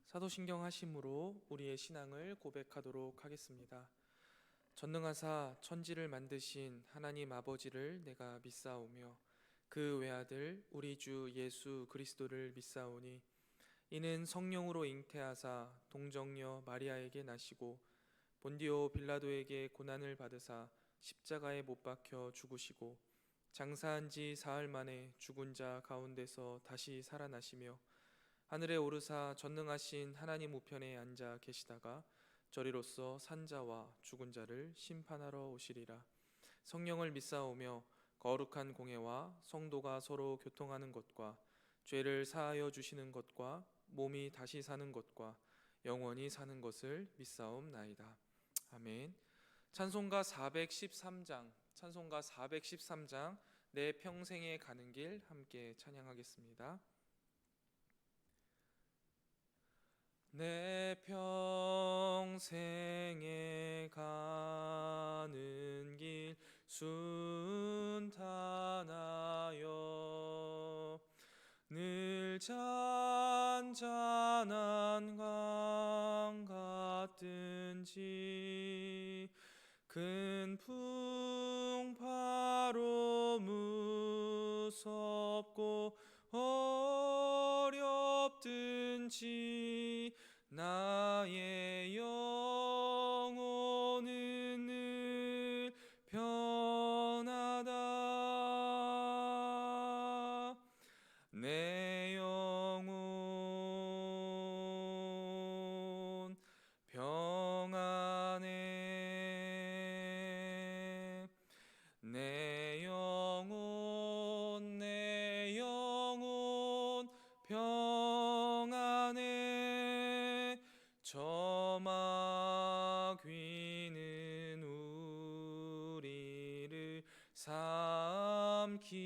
사도신경 하심으로 우리의 신앙을 고백하도록 하겠습니다. 전능하사 천지를 만드신 하나님 아버지를 내가 믿사오며 그 외아들 우리 주 예수 그리스도를 믿사오니 이는 성령으로 잉태하사 동정녀 마리아에게 나시고 본디오 빌라도에게 고난을 받으사 십자가에 못 박혀 죽으시고 장사한 지 사흘 만에 죽은 자 가운데서 다시 살아나시며 하늘에 오르사 전능하신 하나님 우편에 앉아 계시다가 저리로서 산자와 죽은 자를 심판하러 오시리라. 성령을 믿사오며 거룩한 공회와 성도가 서로 교통하는 것과 죄를 사하여 주시는 것과 몸이 다시 사는 것과 영원히 사는 것을 믿사옵나이다. 아멘. 찬송가 413장 내 평생에 가는 길 함께 찬양하겠습니다. 내 평생에 가는 길 순탄하여 늘 잔잔한 강 같든지 큰 풍파로 무섭고 어렵든지 나의 영혼은 늘 편하다. 내 영혼 평안해. 내 영혼 평안해. 저막 위는 우리를 삼키려고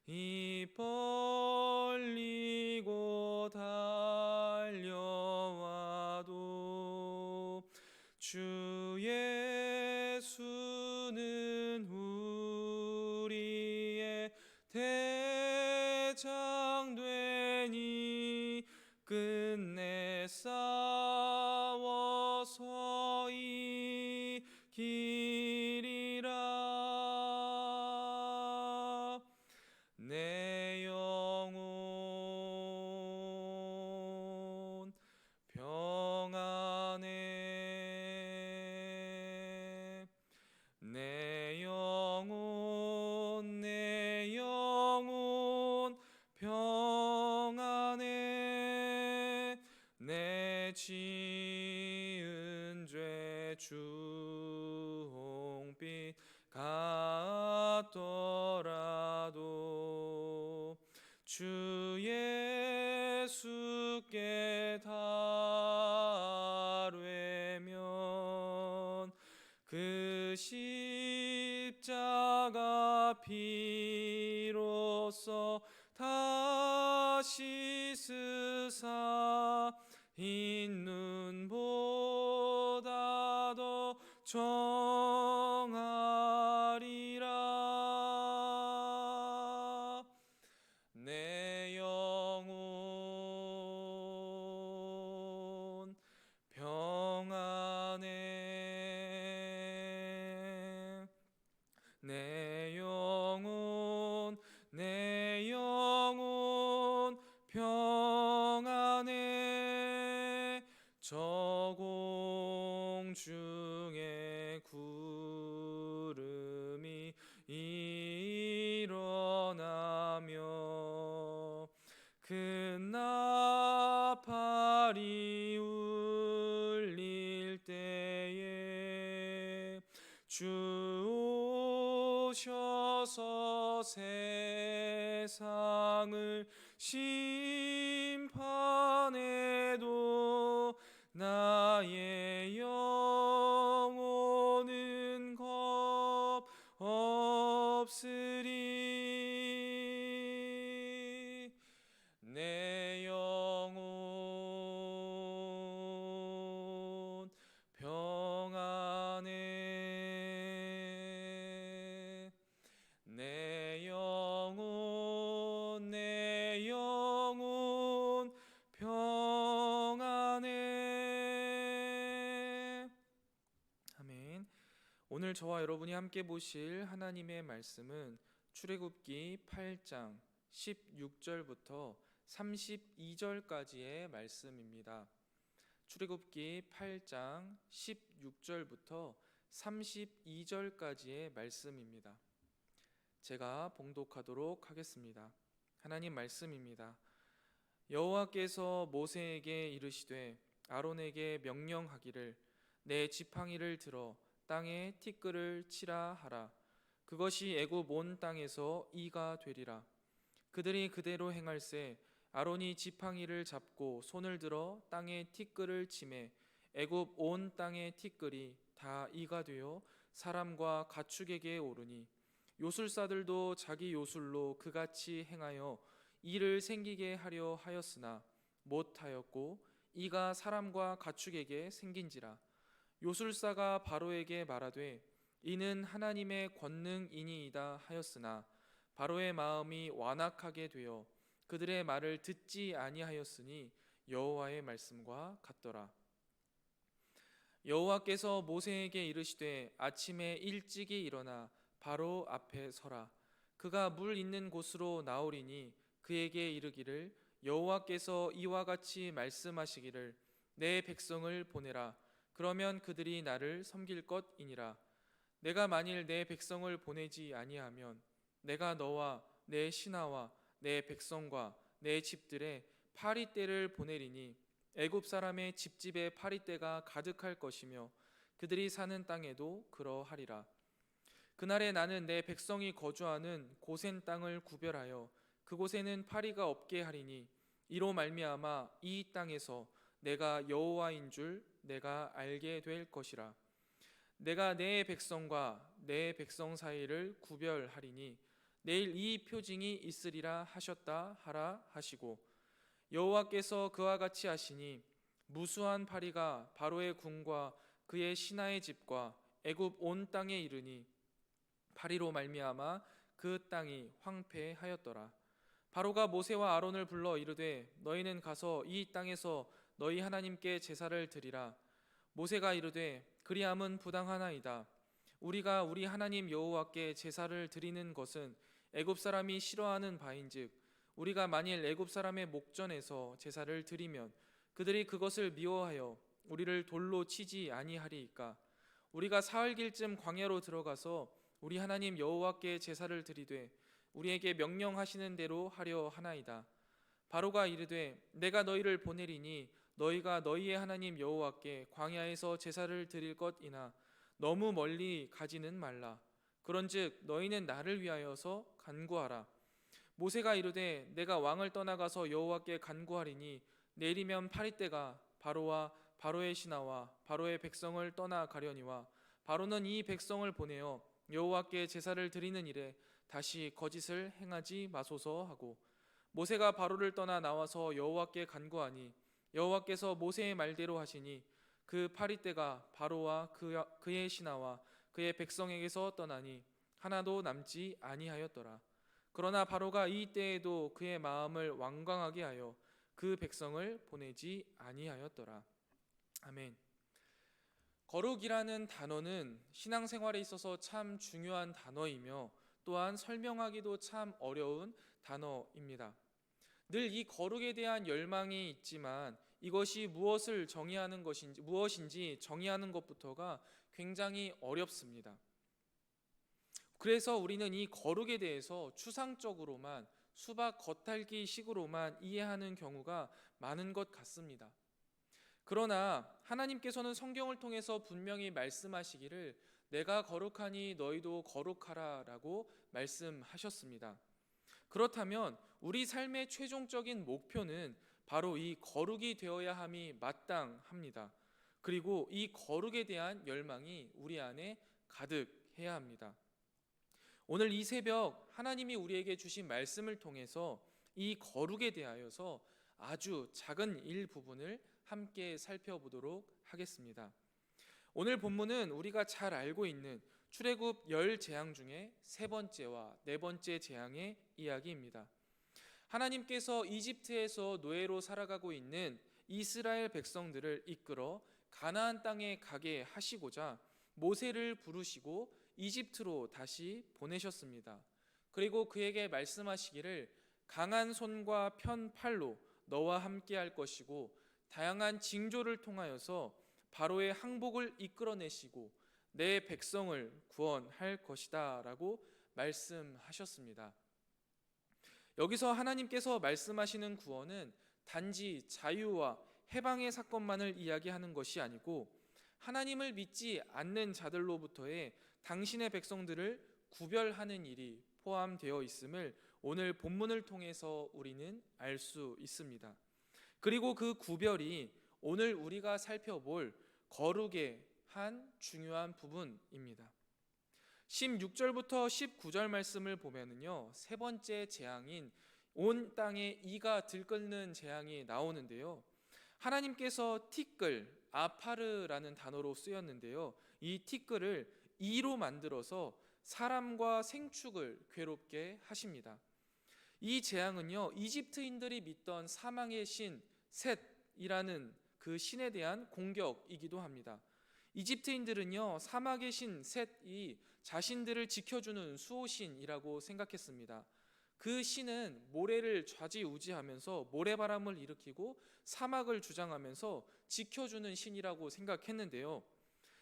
입 벌리고 달려와도 주 예수는 우리의 대장 되니 끝내 싸워서 이기리라. 내 영혼 평안해. 내 영혼 평안해. 내 지은 죄 주홍빛 같더라도 주 예수께 달되면 그 십자가 피로써 다시 쓰사 흰눈보다 더 정하리라. 내 영혼 평안해. 내 영혼 평안해. 저 공중에 구름이 일어나며 큰 나팔이 울릴 때에 주 오셔서 세상을 심판해도 나의 영혼은 겁 없으리. 내 영혼 평안해. 내 영혼 오늘 저와 여러분이 함께 보실 하나님의 말씀은 출애굽기 8장 16절부터 32절까지의 말씀입니다. 출애굽기 8장 16절부터 32절까지의 말씀입니다. 제가 봉독하도록 하겠습니다. 하나님 말씀입니다. 여호와께서 모세에게 이르시되 아론에게 명령하기를 내 지팡이를 들어 땅에 티끌을 치라 하라. 그것이 애굽 온 땅에서 이가 되리라. 그들이 그대로 행할세 아론이 지팡이를 잡고 손을 들어 땅에 티끌을 치매 애굽 온 땅의 티끌이 다 이가 되어 사람과 가축에게 오르니 요술사들도 자기 요술로 그같이 행하여 이를 생기게 하려 하였으나 못하였고 이가 사람과 가축에게 생긴지라. 요술사가 바로에게 말하되 이는 하나님의 권능이니이다 하였으나 바로의 마음이 완악하게 되어 그들의 말을 듣지 아니하였으니 여호와의 말씀과 같더라. 여호와께서 모세에게 이르시되 아침에 일찍이 일어나 바로 앞에 서라. 그가 물 있는 곳으로 나오리니 그에게 이르기를 여호와께서 이와 같이 말씀하시기를 내 백성을 보내라. 그러면 그들이 나를 섬길 것이니라. 내가 만일 내 백성을 보내지 아니하면 내가 너와 내 신하와 내 백성과 내 집들에 파리떼를 보내리니 애굽 사람의 집집에 파리떼가 가득할 것이며 그들이 사는 땅에도 그러하리라. 그날에 나는 내 백성이 거주하는 고센 땅을 구별하여 그곳에는 파리가 없게 하리니 이로 말미암아 이 땅에서 내가 여호와인 줄 내가 알게 될 것이라. 내가 내 백성과 내 백성 사이를 구별하리니 내일 이 표징이 있으리라 하셨다 하라 하시고 여호와께서 그와 같이 하시니 무수한 파리가 바로의 궁과 그의 신하의 집과 애굽 온 땅에 이르니 파리로 말미암아 그 땅이 황폐하였더라. 바로가 모세와 아론을 불러 이르되 너희는 가서 이 땅에서 너희 하나님께 제사를 드리라. 모세가 이르되 그리함은 부당하나이다. 우리가 우리 하나님 여호와께 제사를 드리는 것은 애굽 사람이 싫어하는 바인즉 우리가 만일 애굽 사람의 목전에서 제사를 드리면 그들이 그것을 미워하여 우리를 돌로 치지 아니하리이까. 우리가 사흘길쯤 광야로 들어가서 우리 하나님 여호와께 제사를 드리되 우리에게 명령하시는 대로 하려 하나이다. 바로가 이르되 내가 너희를 보내리니 너희가 너희의 하나님 여호와께 광야에서 제사를 드릴 것이나 너무 멀리 가지는 말라. 그런즉 너희는 나를 위하여서 간구하라. 모세가 이르되 내가 왕을 떠나가서 여호와께 간구하리니 내일이면 파리떼가 바로와 바로의 신하와 바로의 백성을 떠나 가려니와 바로는 이 백성을 보내어 여호와께 제사를 드리는 일에 다시 거짓을 행하지 마소서 하고 모세가 바로를 떠나 나와서 여호와께 간구하니 여호와께서 모세의 말대로 하시니 그 파리떼가 바로와 그의 신하와 그의 백성에게서 떠나니 하나도 남지 아니하였더라. 그러나 바로가 이 때에도 그의 마음을 완강하게 하여 그 백성을 보내지 아니하였더라. 아멘. 거룩이라는 단어는 신앙생활에 있어서 참 중요한 단어이며 또한 설명하기도 참 어려운 단어입니다. 늘 이 거룩에 대한 열망이 있지만 이것이 무엇을 정의하는 것인지 무엇인지 정의하는 것부터가 굉장히 어렵습니다. 그래서 우리는 이 거룩에 대해서 추상적으로만 수박 겉핥기 식으로만 이해하는 경우가 많은 것 같습니다. 그러나 하나님께서는 성경을 통해서 분명히 말씀하시기를 내가 거룩하니 너희도 거룩하라 라고 말씀하셨습니다. 그렇다면 우리 삶의 최종적인 목표는 바로 이 거룩이 되어야 함이 마땅합니다. 그리고 이 거룩에 대한 열망이 우리 안에 가득해야 합니다. 오늘 이 새벽 하나님이 우리에게 주신 말씀을 통해서 이 거룩에 대하여서 아주 작은 일부분을 함께 살펴보도록 하겠습니다. 오늘 본문은 우리가 잘 알고 있는 출애굽 10재앙 중에 세 번째와 네 번째 재앙의 이야기입니다. 하나님께서 이집트에서 노예로 살아가고 있는 이스라엘 백성들을 이끌어 가나안 땅에 가게 하시고자 모세를 부르시고 이집트로 다시 보내셨습니다. 그리고 그에게 말씀하시기를 강한 손과 편 팔로 너와 함께 할 것이고 다양한 징조를 통하여서 바로의 항복을 이끌어내시고 내 백성을 구원할 것이다 라고 말씀하셨습니다. 여기서 하나님께서 말씀하시는 구원은 단지 자유와 해방의 사건만을 이야기하는 것이 아니고 하나님을 믿지 않는 자들로부터의 당신의 백성들을 구별하는 일이 포함되어 있음을 오늘 본문을 통해서 우리는 알 수 있습니다. 그리고 그 구별이 오늘 우리가 살펴볼 거룩의 한 중요한 부분입니다. 16절부터 19절 말씀을 보면은요, 세 번째 재앙인 온 땅에 이가 들끓는 재앙이 나오는데요. 하나님께서 티끌, 아파르라는 단어로 쓰였는데요. 이 티끌을 이로 만들어서 사람과 생축을 괴롭게 하십니다. 이 재앙은요, 이집트인들이 믿던 사망의 신 셋이라는 그 신에 대한 공격이기도 합니다. 이집트인들은요, 사막의 신 셋이 자신들을 지켜주는 수호신이라고 생각했습니다. 그 신은 모래를 좌지우지하면서 모래바람을 일으키고 사막을 주장하면서 지켜주는 신이라고 생각했는데요.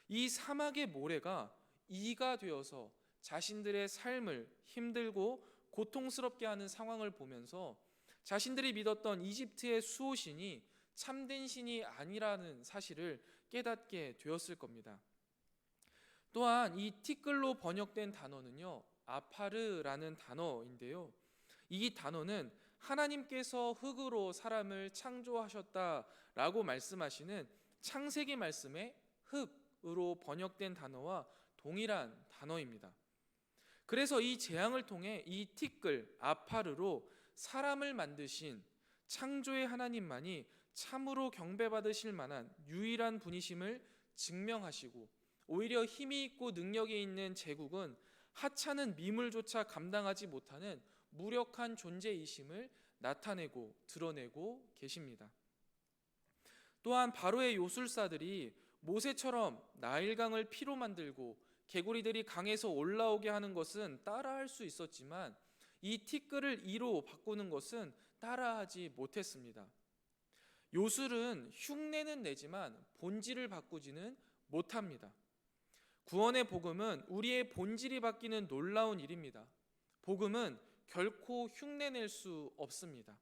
이 사막의 모래가 이가 되어서 자신들의 삶을 힘들고 고통스럽게 하는 상황을 보면서 자신들이 믿었던 이집트의 수호신이 참된 신이 아니라는 사실을 깨닫게 되었을 겁니다. 또한 이 티끌로 번역된 단어는요, 아파르라는 단어인데요. 이 단어는 하나님께서 흙으로 사람을 창조하셨다라고 말씀하시는 창세기 말씀의 흙으로 번역된 단어와 동일한 단어입니다. 그래서 이 재앙을 통해 이 티끌 아파르로 사람을 만드신 창조의 하나님만이 참으로 경배받으실 만한 유일한 분이심을 증명하시고, 오히려 힘이 있고 능력이 있는 제국은 하찮은 미물조차 감당하지 못하는 무력한 존재이심을 나타내고 드러내고 계십니다. 또한 바로의 요술사들이 모세처럼 나일강을 피로 만들고 개구리들이 강에서 올라오게 하는 것은 따라할 수 있었지만 이 티끌을 이로 바꾸는 것은 따라하지 못했습니다. 요술은 흉내는 내지만 본질을 바꾸지는 못합니다. 구원의 복음은 우리의 본질이 바뀌는 놀라운 일입니다. 복음은 결코 흉내낼 수 없습니다.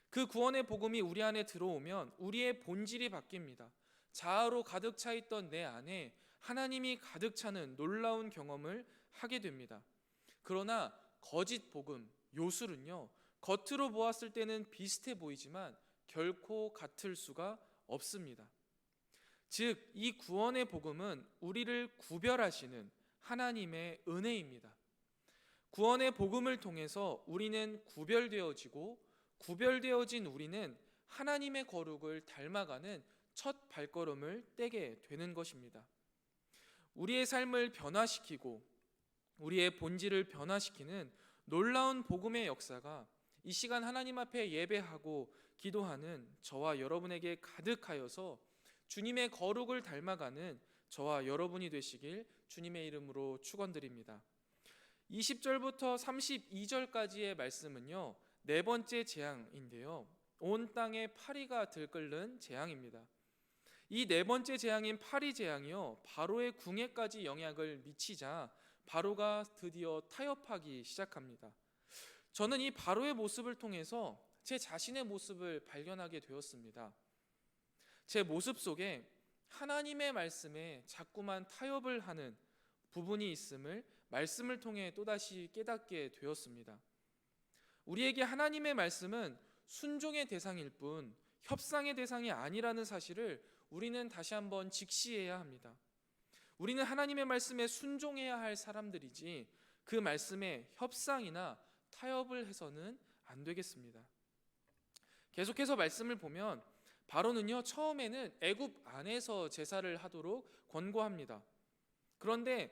그 구원의 복음이 우리 안에 들어오면 우리의 본질이 바뀝니다. 자아로 가득 차 있던 내 안에 하나님이 가득 차는 놀라운 경험을 하게 됩니다. 그러나 거짓 복음, 요술은요, 겉으로 보았을 때는 비슷해 보이지만 결코 같을 수가 없습니다. 즉, 이 구원의 복음은 우리를 구별하시는 하나님의 은혜입니다. 구원의 복음을 통해서 우리는 구별되어지고, 구별되어진 우리는 하나님의 거룩을 닮아가는 첫 발걸음을 떼게 되는 것입니다. 우리의 삶을 변화시키고 우리의 본질을 변화시키는 놀라운 복음의 역사가 이 시간 하나님 앞에 예배하고 기도하는 저와 여러분에게 가득하여서 주님의 거룩을 닮아가는 저와 여러분이 되시길 주님의 이름으로 축원드립니다. 20절부터 32절까지의 말씀은요, 네 번째 재앙인데요, 온 땅에 파리가 들끓는 재앙입니다. 이 네 번째 재앙인 파리 재앙이요, 바로의 궁예까지 영향을 미치자 바로가 드디어 타협하기 시작합니다. 저는 이 바로의 모습을 통해서 제 자신의 모습을 발견하게 되었습니다. 제 모습 속에 하나님의 말씀에 자꾸만 타협을 하는 부분이 있음을 말씀을 통해 또다시 깨닫게 되었습니다. 우리에게 하나님의 말씀은 순종의 대상일 뿐 협상의 대상이 아니라는 사실을 우리는 다시 한번 직시해야 합니다. 우리는 하나님의 말씀에 순종해야 할 사람들이지 그 말씀에 협상이나 타협을 해서는 안 되겠습니다. 계속해서 말씀을 보면 바로는요, 처음에는 애굽 안에서 제사를 하도록 권고합니다. 그런데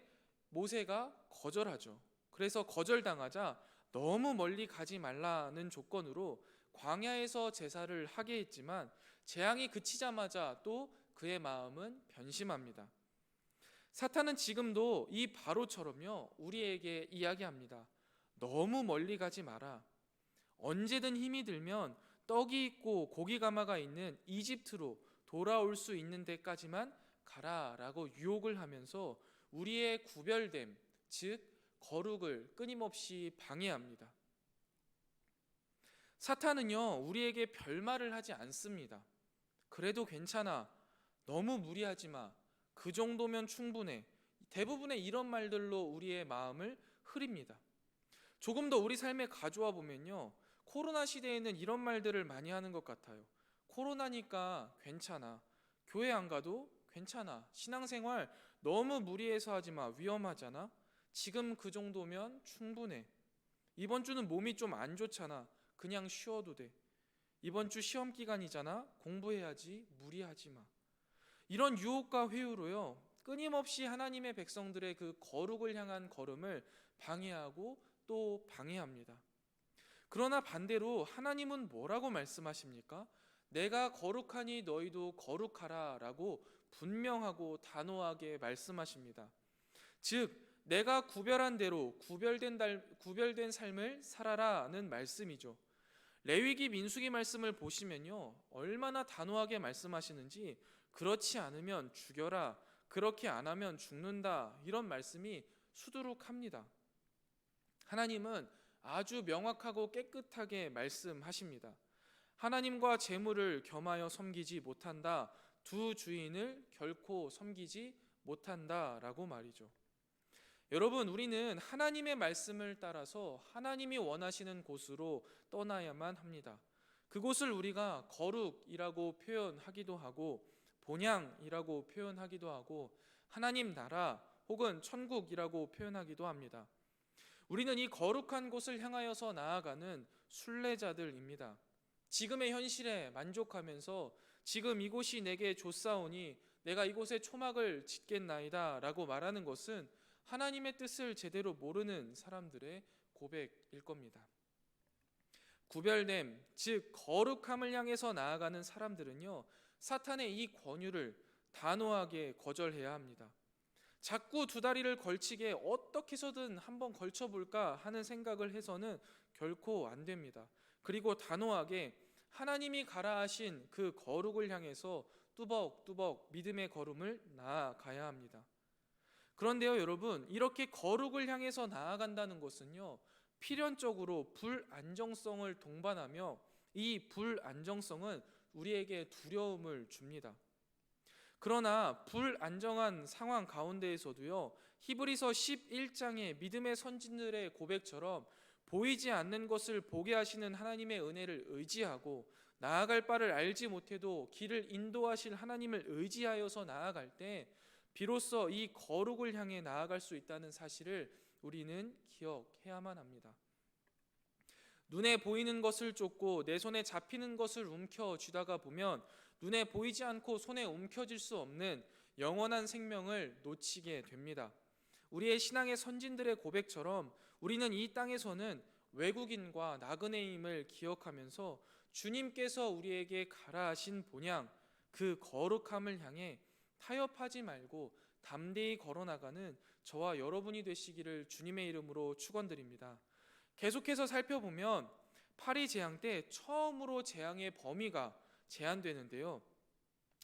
모세가 거절하죠. 그래서 거절당하자 너무 멀리 가지 말라는 조건으로 광야에서 제사를 하게 했지만 재앙이 그치자마자 또 그의 마음은 변심합니다. 사탄은 지금도 이 바로처럼요, 우리에게 이야기합니다. 너무 멀리 가지 마라. 언제든 힘이 들면 떡이 있고 고기 가마가 있는 이집트로 돌아올 수 있는 데까지만 가라라고 유혹을 하면서 우리의 구별됨, 즉 거룩을 끊임없이 방해합니다. 사탄은요, 우리에게 별말을 하지 않습니다. 그래도 괜찮아. 너무 무리하지 마. 그 정도면 충분해. 대부분의 이런 말들로 우리의 마음을 흐립니다. 조금 더 우리 삶에 가져와 보면요, 코로나 시대에는 이런 말들을 많이 하는 것 같아요. 코로나니까 괜찮아. 교회 안 가도 괜찮아. 신앙생활 너무 무리해서 하지 마. 위험하잖아. 지금 그 정도면 충분해. 이번 주는 몸이 좀 안 좋잖아. 그냥 쉬어도 돼. 이번 주 시험 기간이잖아. 공부해야지. 무리하지 마. 이런 유혹과 회유로요, 끊임없이 하나님의 백성들의 그 거룩을 향한 걸음을 방해하고 또 방해합니다. 그러나 반대로 하나님은 뭐라고 말씀하십니까? 내가 거룩하니 너희도 거룩하라 라고 분명하고 단호하게 말씀하십니다. 즉 내가 구별한 대로 구별된 삶을 살아라는 말씀이죠. 레위기 민수기 말씀을 보시면요, 얼마나 단호하게 말씀하시는지, 그렇지 않으면 죽여라, 그렇게 안 하면 죽는다, 이런 말씀이 수두룩합니다. 하나님은 아주 명확하고 깨끗하게 말씀하십니다. 하나님과 재물을 겸하여 섬기지 못한다, 두 주인을 결코 섬기지 못한다라고 말이죠. 여러분, 우리는 하나님의 말씀을 따라서 하나님이 원하시는 곳으로 떠나야만 합니다. 그곳을 우리가 거룩이라고 표현하기도 하고 본향이라고 표현하기도 하고 하나님 나라 혹은 천국이라고 표현하기도 합니다. 우리는 이 거룩한 곳을 향하여서 나아가는 순례자들입니다. 지금의 현실에 만족하면서 지금 이곳이 내게 좋사오니 내가 이곳에 초막을 짓겠나이다 라고 말하는 것은 하나님의 뜻을 제대로 모르는 사람들의 고백일 겁니다. 구별됨, 즉 거룩함을 향해서 나아가는 사람들은요, 사탄의 이 권유를 단호하게 거절해야 합니다. 자꾸 두 다리를 걸치게 어떻게 해서든 한번 걸쳐볼까 하는 생각을 해서는 결코 안 됩니다. 그리고 단호하게 하나님이 가라 하신 그 거룩을 향해서 뚜벅뚜벅 믿음의 걸음을 나아가야 합니다. 그런데요, 여러분, 이렇게 거룩을 향해서 나아간다는 것은요, 필연적으로 불안정성을 동반하며 이 불안정성은 우리에게 두려움을 줍니다. 그러나 불안정한 상황 가운데에서도요, 히브리서 11장의 믿음의 선진들의 고백처럼 보이지 않는 것을 보게 하시는 하나님의 은혜를 의지하고 나아갈 바를 알지 못해도 길을 인도하실 하나님을 의지하여서 나아갈 때 비로소 이 거룩을 향해 나아갈 수 있다는 사실을 우리는 기억해야만 합니다. 눈에 보이는 것을 쫓고 내 손에 잡히는 것을 움켜쥐다가 보면 눈에 보이지 않고 손에 움켜질 수 없는 영원한 생명을 놓치게 됩니다. 우리의 신앙의 선진들의 고백처럼 우리는 이 땅에서는 외국인과 나그네임을 기억하면서 주님께서 우리에게 가라 하신 본향, 그 거룩함을 향해 타협하지 말고 담대히 걸어나가는 저와 여러분이 되시기를 주님의 이름으로 축원드립니다. 계속해서 살펴보면 파리 재앙 때 처음으로 재앙의 범위가 제한되는데요,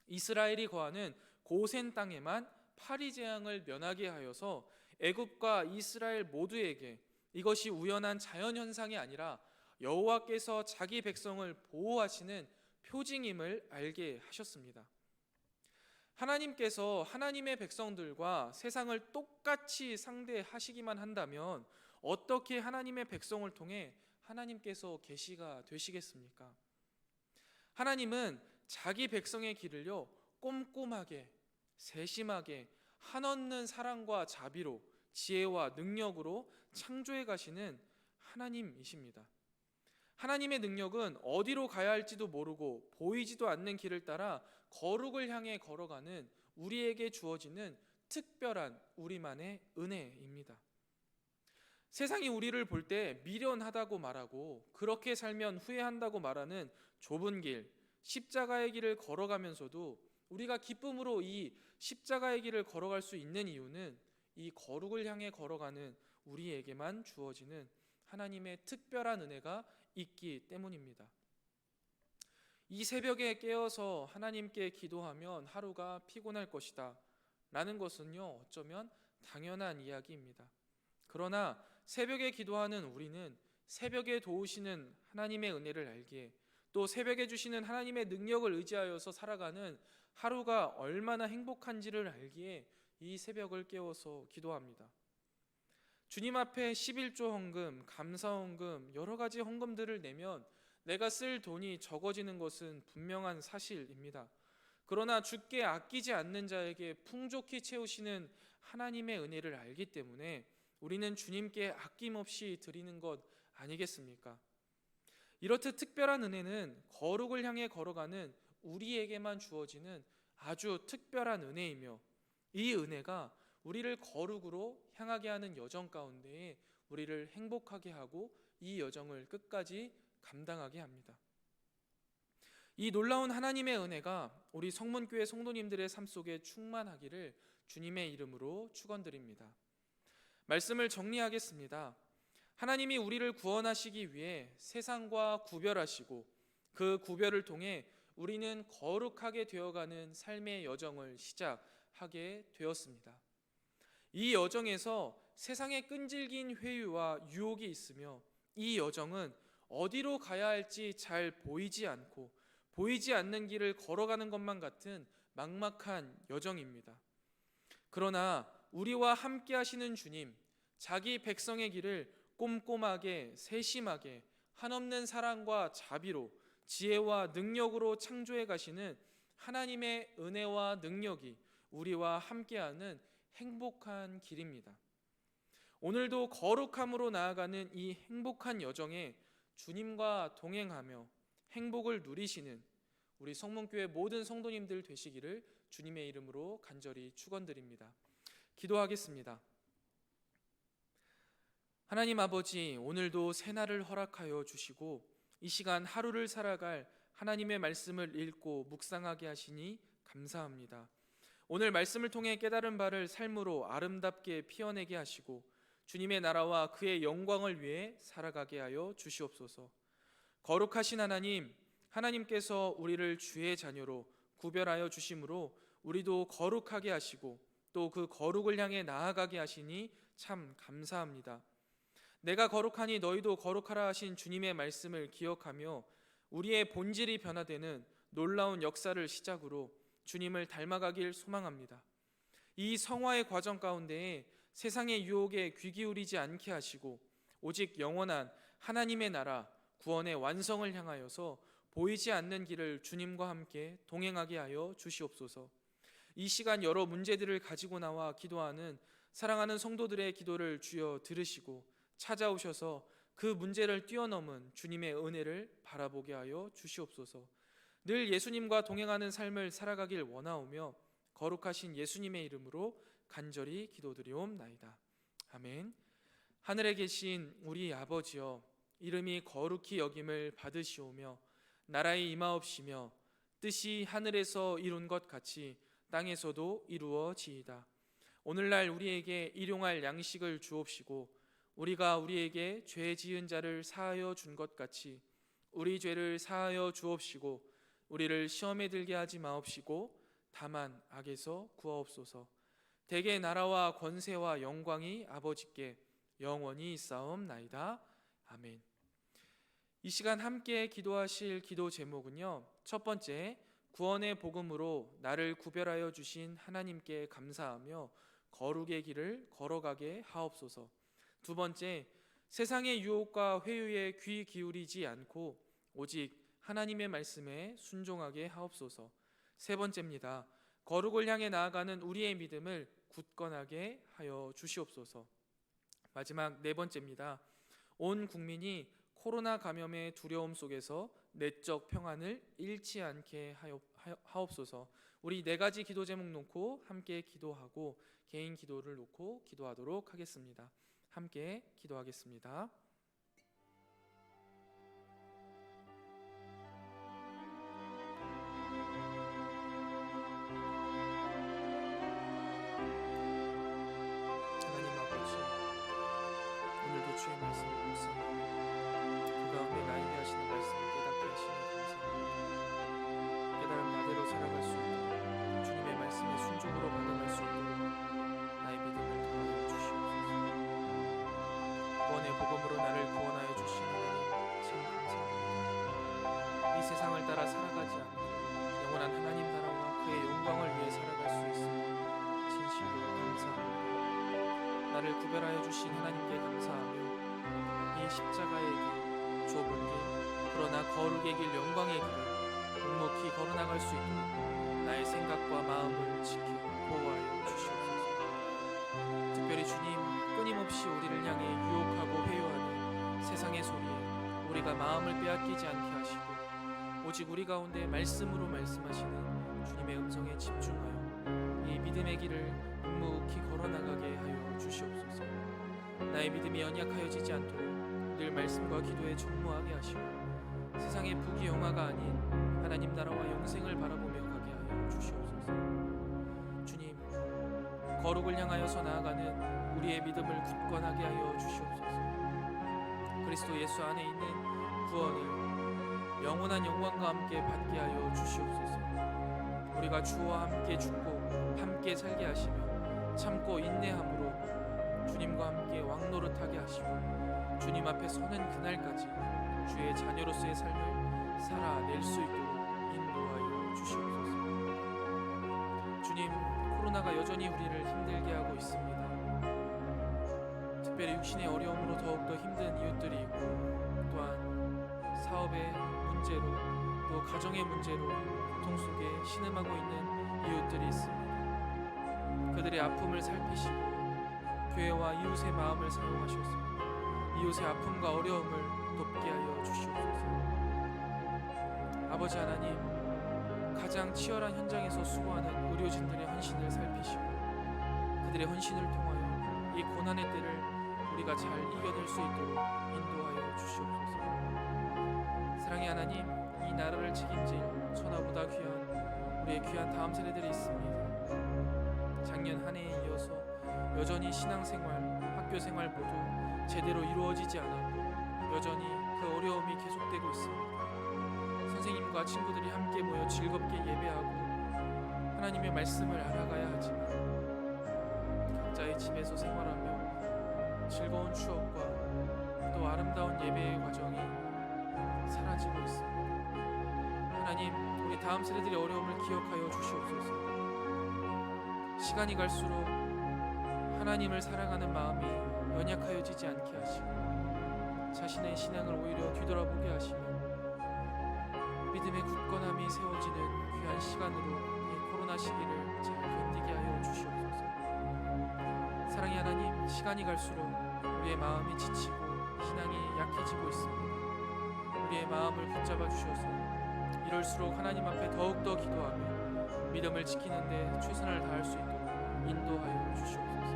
이스라엘이 거하는 고센 땅에만 파리 재앙을 면하게 하여서 애굽과 이스라엘 모두에게 이것이 우연한 자연현상이 아니라 여호와께서 자기 백성을 보호하시는 표징임을 알게 하셨습니다. 하나님께서 하나님의 백성들과 세상을 똑같이 상대하시기만 한다면 어떻게 하나님의 백성을 통해 하나님께서 계시가 되시겠습니까? 하나님은 자기 백성의 길을요, 꼼꼼하게 세심하게 한없는 사랑과 자비로 지혜와 능력으로 창조해 가시는 하나님이십니다. 하나님의 능력은 어디로 가야 할지도 모르고 보이지도 않는 길을 따라 거룩을 향해 걸어가는 우리에게 주어지는 특별한 우리만의 은혜입니다. 세상이 우리를 볼 때 미련하다고 말하고 그렇게 살면 후회한다고 말하는 좁은 길, 십자가의 길을 걸어가면서도 우리가 기쁨으로 이 십자가의 길을 걸어갈 수 있는 이유는 이 거룩을 향해 걸어가는 우리에게만 주어지는 하나님의 특별한 은혜가 있기 때문입니다. 이 새벽에 깨어서 하나님께 기도하면 하루가 피곤할 것이다 라는 것은요, 어쩌면 당연한 이야기입니다. 그러나 새벽에 기도하는 우리는 새벽에 도우시는 하나님의 은혜를 알기에, 또 새벽에 주시는 하나님의 능력을 의지하여서 살아가는 하루가 얼마나 행복한지를 알기에 이 새벽을 깨워서 기도합니다. 주님 앞에 11조 헌금, 감사 헌금, 여러 가지 헌금들을 내면 내가 쓸 돈이 적어지는 것은 분명한 사실입니다. 그러나 주께 아끼지 않는 자에게 풍족히 채우시는 하나님의 은혜를 알기 때문에 우리는 주님께 아낌없이 드리는 것 아니겠습니까? 이렇듯 특별한 은혜는 거룩을 향해 걸어가는 우리에게만 주어지는 아주 특별한 은혜이며, 이 은혜가 우리를 거룩으로 향하게 하는 여정 가운데에 우리를 행복하게 하고 이 여정을 끝까지 감당하게 합니다. 이 놀라운 하나님의 은혜가 우리 성문교회 성도님들의 삶 속에 충만하기를 주님의 이름으로 축원드립니다. 말씀을 정리하겠습니다. 하나님이 우리를 구원하시기 위해 세상과 구별하시고 그 구별을 통해 우리는 거룩하게 되어가는 삶의 여정을 시작하게 되었습니다. 이 여정에서 세상의 끈질긴 회유와 유혹이 있으며 이 여정은 어디로 가야 할지 잘 보이지 않고 보이지 않는 길을 걸어가는 것만 같은 막막한 여정입니다. 그러나 우리와 함께 하시는 주님, 자기 백성의 길을 꼼꼼하게 세심하게 한없는 사랑과 자비로 지혜와 능력으로 창조해 가시는 하나님의 은혜와 능력이 우리와 함께하는 행복한 길입니다. 오늘도 거룩함으로 나아가는 이 행복한 여정에 주님과 동행하며 행복을 누리시는 우리 성문교회 모든 성도님들 되시기를 주님의 이름으로 간절히 축원드립니다. 기도하겠습니다. 하나님 아버지, 오늘도 새날을 허락하여 주시고 이 시간 하루를 살아갈 하나님의 말씀을 읽고 묵상하게 하시니 감사합니다. 오늘 말씀을 통해 깨달은 바를 삶으로 아름답게 피어내게 하시고 주님의 나라와 그의 영광을 위해 살아가게 하여 주시옵소서. 거룩하신 하나님, 하나님께서 우리를 주의 자녀로 구별하여 주심으로 우리도 거룩하게 하시고 또 그 거룩을 향해 나아가게 하시니 참 감사합니다. 내가 거룩하니 너희도 거룩하라 하신 주님의 말씀을 기억하며 우리의 본질이 변화되는 놀라운 역사를 시작으로 주님을 닮아가길 소망합니다. 이 성화의 과정 가운데에 세상의 유혹에 귀 기울이지 않게 하시고 오직 영원한 하나님의 나라 구원의 완성을 향하여서 보이지 않는 길을 주님과 함께 동행하게 하여 주시옵소서. 이 시간 여러 문제들을 가지고 나와 기도하는 사랑하는 성도들의 기도를 주여 들으시고 찾아오셔서 그 문제를 뛰어넘은 주님의 은혜를 바라보게 하여 주시옵소서. 늘 예수님과 동행하는 삶을 살아가길 원하오며 거룩하신 예수님의 이름으로 간절히 기도드리옵나이다. 아멘. 하늘에 계신 우리 아버지여, 이름이 거룩히 여김을 받으시오며 나라의 임하옵시며 뜻이 하늘에서 이룬 것 같이 땅에서도 이루어지이다. 오늘날 우리에게 일용할 양식을 주옵시고 우리가 우리에게 죄 지은 자를 사하여 준 것 같이 우리 죄를 사하여 주옵시고 우리를 시험에 들게 하지 마옵시고 다만 악에서 구하옵소서. 대개 나라와 권세와 영광이 아버지께 영원히 있사옵나이다. 아멘. 이 시간 함께 기도하실 기도 제목은요, 첫 번째, 구원의 복음으로 나를 구별하여 주신 하나님께 감사하며 거룩의 길을 걸어가게 하옵소서. 두 번째, 세상의 유혹과 회유에 귀 기울이지 않고 오직 하나님의 말씀에 순종하게 하옵소서. 세 번째입니다. 거룩을 향해 나아가는 우리의 믿음을 굳건하게 하여 주시옵소서. 마지막 네 번째입니다. 온 국민이 코로나 감염의 두려움 속에서 내적 평안을 잃지 않게 하옵소서. 우리 네 가지 기도 제목 놓고 함께 기도하고 개인 기도를 놓고 기도하도록 하겠습니다. 함께 기도하겠습니다. 영원한 하나님 나라와 그의 영광을 위해 살아갈 수 있음을 진실로 감사합니다. 나를 구별하여 주신 하나님께 감사하며 이 십자가의 길, 좁은 길, 그러나 거룩의 길, 영광의 길을 묵묵히 걸어나갈 수 있도록 나의 생각과 마음을 지켜 보호하여 주시옵소서. 특별히 주님, 끊임없이 우리를 향해 유혹하고 회유하는 세상의 소리에 우리가 마음을 빼앗기지 않게 하시고 오직 우리 가운데 말씀으로 말씀하시는 주님의 음성에 집중하여 이 믿음의 길을 묵묵히 걸어나가게 하여 주시옵소서. 나의 믿음이 연약하여지지 않도록 늘 말씀과 기도에 전무하게 하시고 세상의 부귀영화가 아닌 하나님 나라와 영생을 바라보며 가게 하여 주시옵소서. 주님, 거룩을 향하여서 나아가는 우리의 믿음을 굳건하게 하여 주시옵소서. 그리스도 예수 안에 있는 구원을 영원한 영광과 함께 받게 하여 주시옵소서. 우리가 주와 함께 죽고 함께 살게 하시며 참고 인내함으로 주님과 함께 왕노릇하게 하시고 주님 앞에 서는 그날까지 주의 자녀로서의 삶을 살아낼 수 있도록 인도하여 주시옵소서. 주님, 코로나가 여전히 우리를 힘들게 하고 있습니다. 특별히 육신의 어려움으로 더욱더 힘든 이웃들이 있고 또한 사업의 문제로 또 가정의 문제로 고통 속에 신음하고 있는 이웃들이 있습니다. 그들의 아픔을 살피시고 교회와 이웃의 마음을 사용하셔서 이웃의 아픔과 어려움을 돕게 하여 주시옵소서. 아버지 하나님, 가장 치열한 현장에서 수고하는 의료진들의 헌신을 살피시고 그들의 헌신을 통하여 이 고난의 때를 우리가 잘 이겨낼 수 있도록 인도하여 주시옵소서. 사랑의 하나님, 이 나라를 책임질 천하보다 귀한 우리의 귀한 다음 세대들이 있습니다. 작년 한 해에 이어서 여전히 신앙생활, 학교생활 모두 제대로 이루어지지 않았고 여전히 그 어려움이 계속되고 있습니다. 선생님과 친구들이 함께 모여 즐겁게 예배하고 하나님의 말씀을 알아가야 하지만 각자의 집에서 생활하며 즐거운 추억과 또 아름다운 예배의 과정이 사라지고 있습니다. 하나님, 우리 다음 세대들의 어려움을 기억하여 주시옵소서. 시간이 갈수록 하나님을 사랑하는 마음이 연약하여지지 않게 하시고 자신의 신앙을 오히려 뒤돌아보게 하시며 믿음의 굳건함이 세워지는 귀한 시간으로 이 코로나 시기를 잘 견디게 하여 주시옵소서. 사랑의 하나님, 시간이 갈수록 우리의 마음이 지치고 신앙이 약해지고 있습니다. 우리의 마음을 붙잡아 주셔서 이럴수록 하나님 앞에 더욱더 기도하며 믿음을 지키는 데 최선을 다할 수 있도록 인도하여 주시옵소서.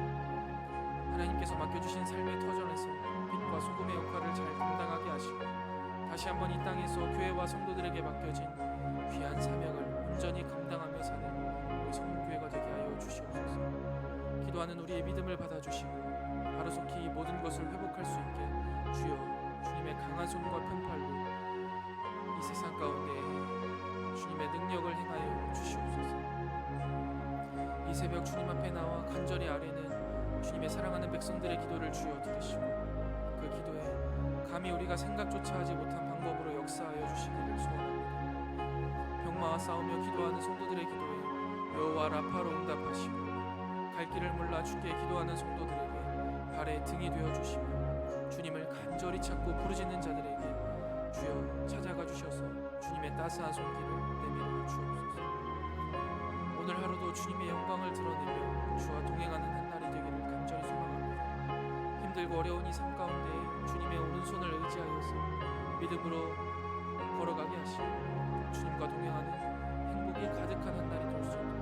하나님께서 맡겨주신 삶의 터전에서 빛과 소금의 역할을 잘 감당하게 하시고 다시 한번 이 땅에서 교회와 성도들에게 맡겨진 귀한 사명을 온전히 감당하며 사는 우리 성교회가 되게 하여 주시옵소서. 기도하는 우리의 믿음을 받아주시고 하루속히 이 모든 것을 회복할 수 있게 주여 주님의 강한 손과 편팔로 이 세상 가운데 주님의 능력을 행하여 주시옵소서. 이 새벽 주님 앞에 나와 간절히 아뢰는 주님의 사랑하는 백성들의 기도를 주여 들으시고 그 기도에 감히 우리가 생각조차 하지 못한 방법으로 역사하여 주시기를 소원합니다. 병마와 싸우며 기도하는 성도들의 기도에 여호와 라파로 응답하시고 갈 길을 몰라 주께 기도하는 성도들에게 발에 등이 되어 주시며 주님을 간절히 찾고 부르짖는 자들에게 주여 찾아가 주셔서 주님의 따스한 손길을 내밀어 주옵소서. 오늘 하루도 주님의 영광을 드러내며 주와 동행하는 한 날이 되기를 간절히 소망합니다. 힘들고 어려운 이 삶 가운데 주님의 오른손을 의지하여서 믿음으로 걸어가게 하시고 주님과 동행하는 행복이 가득한 한 날이 될 수 있도록